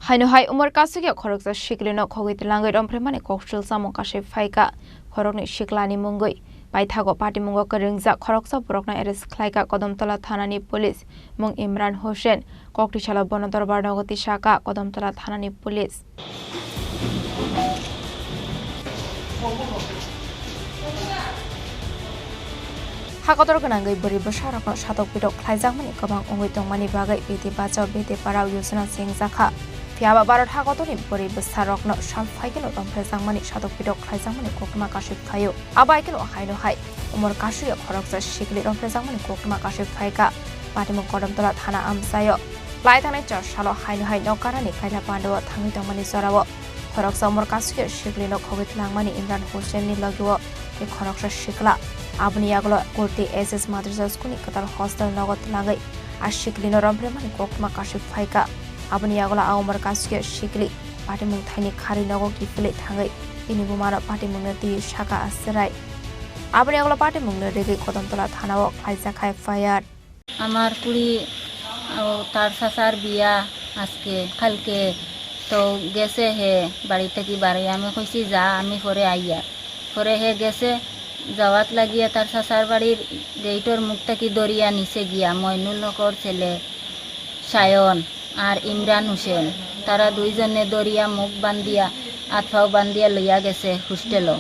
Haino Umar Kaswkya Khoroksa Sikli no Khogwi Twlangwi Rompheremani Koksilsamung Kasawi Phaikha Khorokni Siklani Mungwi Phaikha Party Mungo Khorangsa Khoroksa Borokna arrest Khlaika Kodamtola Thanani Police Mung Imran Hussein Koktishala Bonodorbar Nogoti Shaka Kodamtola Thanani Police Hakotor Ganangai Buri Basharako Shatok Pidok Klaizamani Kabang Ongwi Tongmani Bagai Bete Bachao Bete Parau Yusuna Sing Zakha Fiaba Barat Hakotoni Buri Basarok no Sham Phaikha Rompheremani Shatok Pidok Klaizamani Kokma Kasawi Phayo Abaikino Haino Umar Kaswkya Khoroksa Sikli Rompheremani Kokma Kasawi Phaikha Patimu Kodamtola Thana Amsayo Laitane Char Shalo Haino Nokarani Kaila Pandawa Thangi Tongmani Sorawo Khoroksa Umar Kaswkya Sikli no Khogwi Twlangmani Imran Hussein ni Lagiwo e Khoroksa Sikla Abni Yaglo Kurti SS Madrasa Skuni Qatar Hostel Nogot Twlangwi Sikli no Rompheremani Kokma Kasawi Phaikha Abni Yaglo Umar Kaswkya Sikli Patimung Thaini Khari Nogo Kifile Thangai Ini Bumara Patimung Ti Shaka Asrai Abni Yaglo Patimung Rege Kodamtola Thanawo Khlaijakhai Fire Amar Puri তার সাসার বিয়া আজকে কালকে তো গেছে হে বাড়িতে কি বাড়ি আমি কইছি যা আমি পরে আইয়া পরে হে গেছে যাওয়াত লাগিয়া তার সাসার বাড়ির গেইটর মুখটা কি দরিয়া নিচে গিয়া মইনুল নকর ছেলে সায়ন আর ইমরান হোসেন তারা দুইজনে দরিয়া মুখ বান্ধিয়া আতফাও বান্ধিয়া লইয়া গেছে হোস্টেলও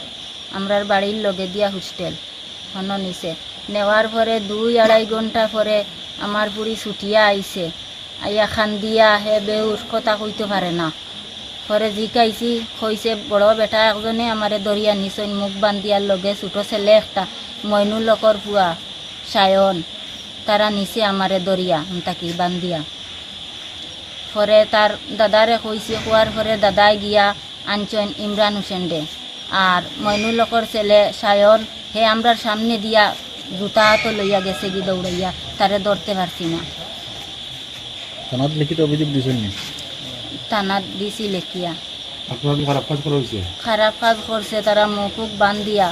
আমরার বাড়ির লগে দিয়া হোস্টেল হন নিচে নেওয়ার পরে 2-2.5 ঘন্টা পরে আমার বুড়ি ছুটিয়া আইছে আইয়া খান্দিয়া হে বেউর কথা কইতে পারে না পরে জিকাইছি কইছে বড় বেটা একজনে আমারে দরিয়া নিচই মুখ বান্ধিয়ার লগে ছোট ছেলে একটা মইনুল লকর পুয়া সায়ন তারা নিচে আমারে দরিয়া তাকি বান্ধিয়া পরে তার দাদারে কইছে কোয়ার পরে দাদাই গিয়া আনছেন ইমরান হোসেন দে আর মইনুল লকর ছেলে সায়ন হে আমরার সামনে দিয়া জুতা তো লইয়া গেছে কি দৌড়াইয়া তারে ধরতে পারছি না থানাত লিখিত অভিযোগ দিছেন নি থানাত দিছি লেখিয়া আপনারা খারাপ কাজ করা হইছে খারাপ কাজ করছে তারা মুখ বান্ধিয়া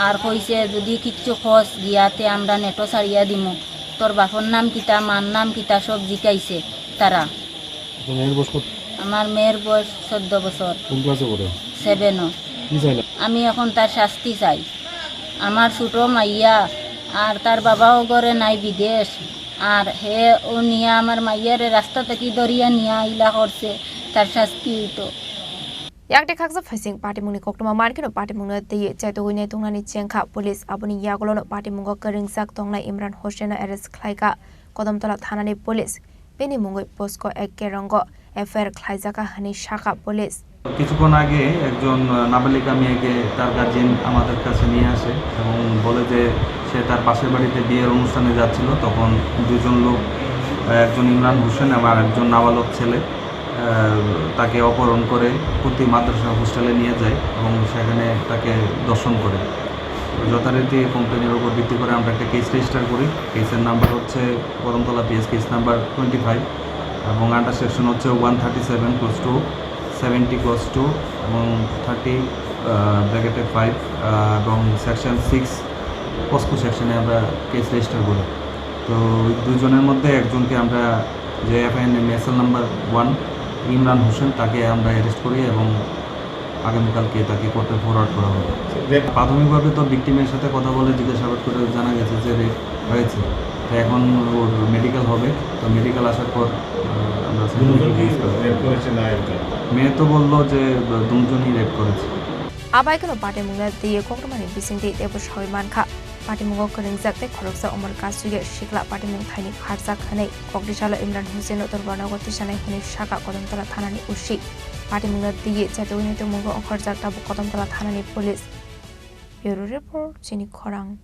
আর কইছে যদি কিচ্ছু খোঁজ গিয়াতে আমরা নেটো ছাড়িয়া দিমু তোর বাপর নাম কিতা মার নাম কিতা সব জিকাইছে তারা আমার মেয়ের বয়স 14 বছর কোন ক্লাসে পড়ে 7 কি চাইলা আমি এখন তার শাস্তি চাই আমার ছোট মাইয়া আর তার বাবাও ঘরে নাই বিদেশ আর হে ও নিয়া আমার মাইয়ারে রাস্তা থেকে দরিয়া নিয়া ইলা করছে তার শাস্তি হইতো Yakde Khaksa Facing Party Muni Koktuma Markino Party Munga the Chaitogine Tungani Chenka Police Abuni Yagolo Party Mungo Karing Sak Tongla Imran Hussein arrest Khlaika Kodamtola Thanani Police Beni Mungo Posko Ekkerongo FR Khlaijaka Hani Shaka Police কিছুক্ষণ আগে একজন নাবালিকা মেয়েকে তার guardian আমাদের কাছে নিয়ে আসে এবং বলে যে সে তার পাশের বাড়িতে বিয়ের অনুষ্ঠানে যাচ্ছিল তখন দুজন লোক একজন ইমরান হোসেন এবং একজন নাবালক ছেলে তাকে অপহরণ করে প্রতি মাদ্রাসা হোস্টেলে নিয়ে যায় এবং সেখানে তাকে দর্শন করে যথারীতি কমপ্লেনের উপর ভিত্তি করে আমরা একটা কেস রেজিস্টার করি কেসের নাম্বার হচ্ছে করমতলা পিএস কেস নাম্বার 25 এবং আন্ডার সেকশন হচ্ছে 137 ক্লোজ টু 70 ক্লোজ টু এবং 30 ব্র্যাকেটে 5 এবং সেকশন 6 পস্কো সেকশনে আমরা কেস রেজিস্টার করি তো দুজনের মধ্যে একজনকে আমরা যে এফআইএন নাম্বার 1 ইমরান হোসেন তাকে আমরা অ্যারেস্ট করি এবং আগামীকালকে তাকে কোর্টে ফরওয়ার্ড করা হবে প্রাথমিকভাবে তো ভিকটিমের সাথে কথা বলে জিজ্ঞাসাবাদ করে জানা গেছে যে রেপ হয়েছে তো এখন ওর মেডিকেল হবে তো মেডিকেল আসার পর আমরা মেয়ে তো বললো যে দুজনই রেপ করেছে Abaikano Party Munga the Koktomani Bisinti Debo Shawi Manka Party Mungo Karing Zakte Khoroksa Umar Kaswkya Sikla Party Mung Thaini Kharjak Khanai Koktishala Imran Hussein Otorbarna Gotisana Hini Shaka Kodamtola Thanani Ushi Party Munga the Chaitogine Mungo Kharjak Tabu Kodamtola Thanani Police Bureau Report Chini Khorang